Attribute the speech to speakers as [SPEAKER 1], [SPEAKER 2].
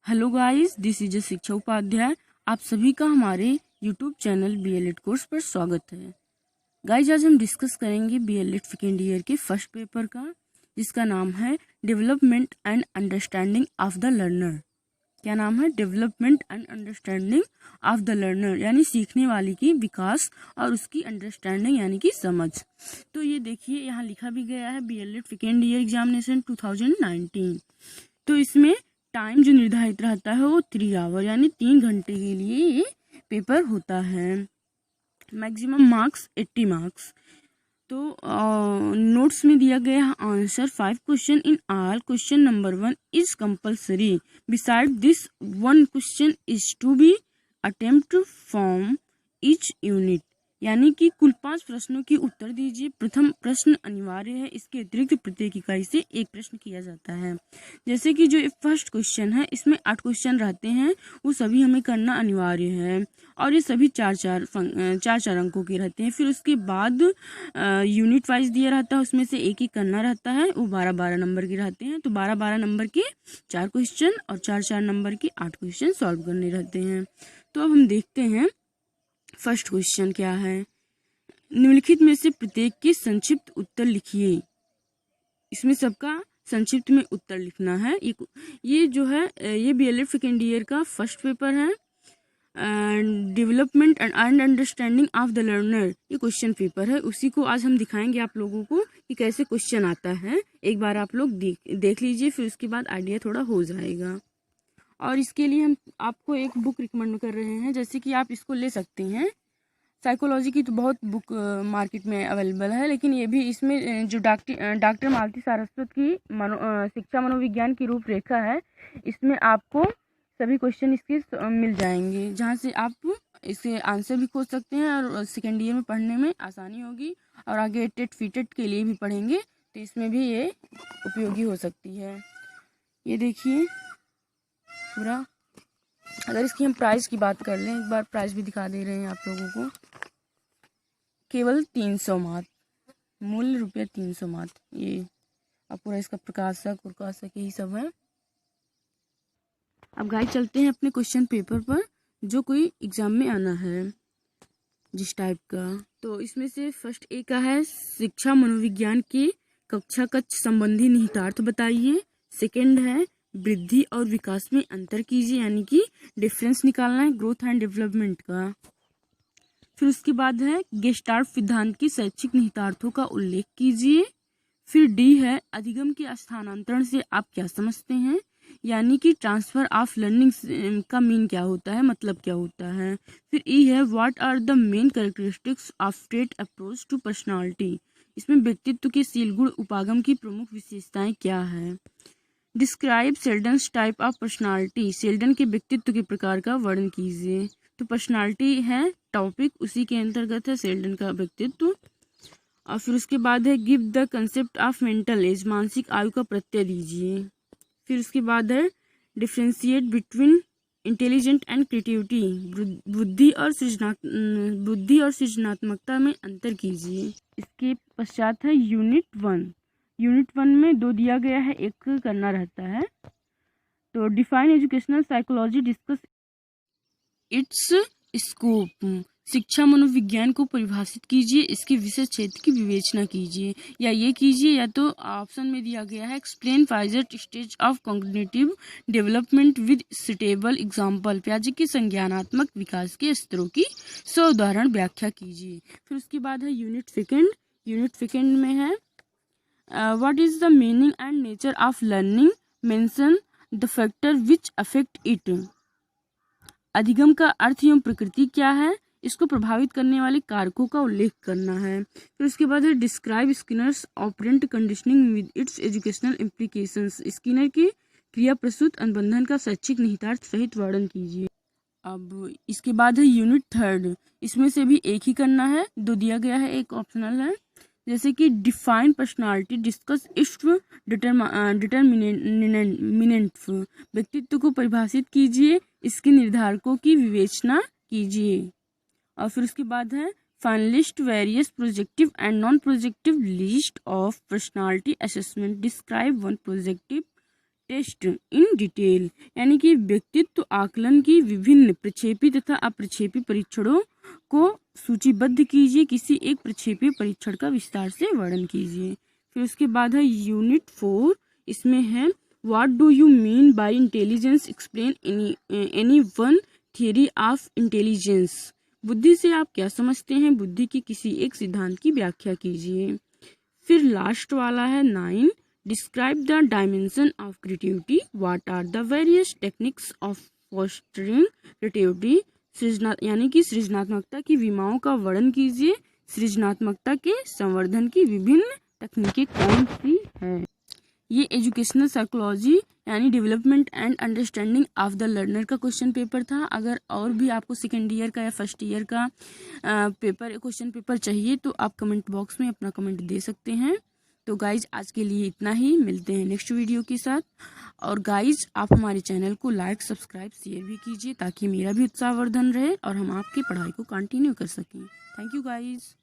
[SPEAKER 1] Hello guys, this is शिक्षा उपाध्याय। आप सभी का हमारे यूट्यूब चैनल बीएलएड कोर्स पर स्वागत है। गाइस, आज हम डिस्कस करेंगे बीएलएड सेकेंड ईयर के फर्स्ट पेपर का, जिसका नाम है development and understanding of the learner. क्या नाम है? Development and understanding of the learner, यानी सीखने वाले की विकास और उसकी अंडरस्टैंडिंग यानी कि समझ। तो ये देखिए, यहाँ लिखा भी गया है बीएलएड सेकेंड ईयर एग्जामिनेशन 2019। तो इसमें टाइम जो निर्धारित रहता है वो 3 आवर यानी 3 घंटे के लिए ये पेपर होता है। Maximum marks 80 marks. तो नोट्स में दिया गया answer 5 question in all. Question number 1 is compulsory. Beside this 1 question is to be attempt from each unit, यानी कि कुल 5 प्रश्नों के उत्तर दीजिए। प्रथम प्रश्न अनिवार्य है, इसके अतिरिक्त प्रत्येक इकाई से एक प्रश्न किया जाता है। जैसे कि जो फर्स्ट क्वेश्चन है, इसमें 8 क्वेश्चन रहते हैं, वो सभी हमें करना अनिवार्य है और ये सभी चार अंकों के रहते हैं। फिर उसके बाद यूनिट वाइज दिया रहता है, उसमें से एक ही करना रहता है, वो 12-12 नंबर के रहते हैं। तो 12-12 नंबर के 4 क्वेश्चन और 4-4 नंबर के 8 क्वेश्चन सॉल्व करने रहते हैं। तो अब हम देखते हैं फर्स्ट क्वेश्चन क्या है। निम्नलिखित में से प्रत्येक के संक्षिप्त उत्तर लिखिए। इसमें सबका संक्षिप्त में उत्तर लिखना है। ये जो है ये बीएलएड सेकेंड ईयर का फर्स्ट पेपर है। Development and understanding of the learner, ये क्वेश्चन पेपर है। उसी को आज हम दिखाएंगे आप लोगों को कि कैसे क्वेश्चन आता है। एक बार आप लोग देख लीजिए, फिर उसके बाद आइडिया थोड़ा हो जाएगा। और इसके लिए हम आपको एक बुक रिकमेंड कर रहे हैं, जैसे कि आप इसको ले सकते हैं। साइकोलॉजी की तो बहुत बुक मार्केट में अवेलेबल है, लेकिन ये भी इसमें जो डॉक्टर मालती सारस्वत की शिक्षा मनोविज्ञान की रूपरेखा है, इसमें आपको सभी क्वेश्चन इसके मिल जाएंगे, जहाँ से आप इसके आंसर भी खोज सकते हैं और सेकेंड ईयर में पढ़ने में आसानी होगी। और आगे टेट फीटेट के लिए भी पढ़ेंगे तो इसमें भी ये उपयोगी हो सकती है। ये देखिए पूरा। अगर इसकी हम प्राइस की बात कर लें, एक बार प्राइस भी दिखा दे रहे हैं आप लोगों को। केवल 300 मात्र, मूल्य ₹300 मात्र। ये अब पूरा इसका प्रकाशक यही सब है। अब गाइस चलते हैं अपने क्वेश्चन पेपर पर, जो कोई एग्जाम में आना है जिस टाइप का। तो इसमें से फर्स्ट ए का है, शिक्षा मनोविज्ञान के कक्षा कक्ष संबंधी निहितार्थ बताइए। सेकंड है, वृद्धि और विकास में अंतर कीजिए, यानी कि डिफरेंस निकालना है ग्रोथ एंड डेवलपमेंट का। फिर उसके बाद है, गेस्टाल्ट सिद्धांत के शैक्षिक निहितार्थों का उल्लेख कीजिए। फिर डी है, अधिगम के स्थानांतरण से आप क्या समझते हैं, यानी कि ट्रांसफर ऑफ लर्निंग का मीन क्या होता है, मतलब क्या होता है। फिर ई है, what are the main characteristics of trait approach to personality, इसमें व्यक्तित्व के सील गुण उपागम की प्रमुख विशेषताएं क्या है। Describe Sheldon's type of personality, Sheldon के व्यक्तित्व के प्रकार का वर्णन कीजिए। तो पर्सनालिटी है टॉपिक, उसी के अंतर्गत है शेल्डन का व्यक्तित्व। और फिर उसके बाद है, give the concept of mental as, मानसिक आयु का प्रत्यय दीजिए। फिर उसके बाद है, differentiate between intelligent and creativity, बुद्धि और सृजनात्मकता में अंतर कीजिए। इसके पश्चात है यूनिट 1 में 2 दिया गया है, एक करना रहता है। तो define educational psychology, discuss it's scope, शिक्षा मनोविज्ञान को परिभाषित कीजिए, इसके विषय क्षेत्र की विवेचना कीजिए। या ये कीजिए, या तो ऑप्शन में दिया गया है, explain Piaget stage of cognitive development with suitable example, प्याजे के संज्ञानात्मक विकास के स्तरों की उदाहरण व्याख्या कीजिए। फिर उसके बाद है यूनिट सेकेंड में है, what is the meaning and nature of learning, mention the factor which affect it, अधिगम का अर्थ एवं प्रकृति क्या है, इसको प्रभावित करने वाले कारकों का उल्लेख करना है। फिर उसके बाद है, describe Skinner's operant conditioning with its educational implications, Skinner की क्रिया प्रसूत अनुबंधन का शैक्षिक निहितार्थ सहित वर्णन कीजिए। अब इसके बाद है यूनिट 3, इसमें से भी एक ही करना है, 2 दिया गया है, एक ऑप्शनल है। जैसे कि define personality, discuss it's determinant, व्यक्तित्व को परिभाषित कीजिए, इसके निर्धारकों की विवेचना कीजिए। और फिर उसके बाद है, finalist various projective and non projective list of personality assessment, describe 1 projective test in detail, यानी कि व्यक्तित्व आकलन की विभिन्न प्रक्षेपी तथा अप्रक्षेपी परीक्षणों को सूचीबद्ध कीजिए। किसी एक प्रक्षेपी परीक्षण का विस्तार से वर्णन कीजिए। फिर उसके बाद है यूनिट 4, इसमें है what do you mean by intelligence, explain any one theory of intelligence. बुद्धि से आप क्या समझते हैं, बुद्धि की किसी एक सिद्धांत की व्याख्या कीजिए। फिर लास्ट वाला है 9, describe the dimension of creativity, what are the various techniques of fostering creativity. यानी कि सृजनात्मकता की विमाओं का वर्णन कीजिए। सृजनात्मकता के संवर्धन की विभिन्न तकनीकें कौन सी है। ये एजुकेशनल साइकोलॉजी यानी development and understanding of the learner का क्वेश्चन पेपर था। अगर और भी आपको सेकेंड ईयर का या फर्स्ट ईयर का क्वेश्चन पेपर चाहिए तो आप कमेंट बॉक्स में अपना कमेंट दे सकते हैं। तो गाइज आज के लिए इतना ही, मिलते हैं नेक्स्ट वीडियो के साथ। और गाइज आप हमारे चैनल को लाइक, सब्सक्राइब, शेयर भी कीजिए ताकि मेरा भी उत्साहवर्धन रहे और हम आपकी पढ़ाई को कंटिन्यू कर सकें। Thank you guys.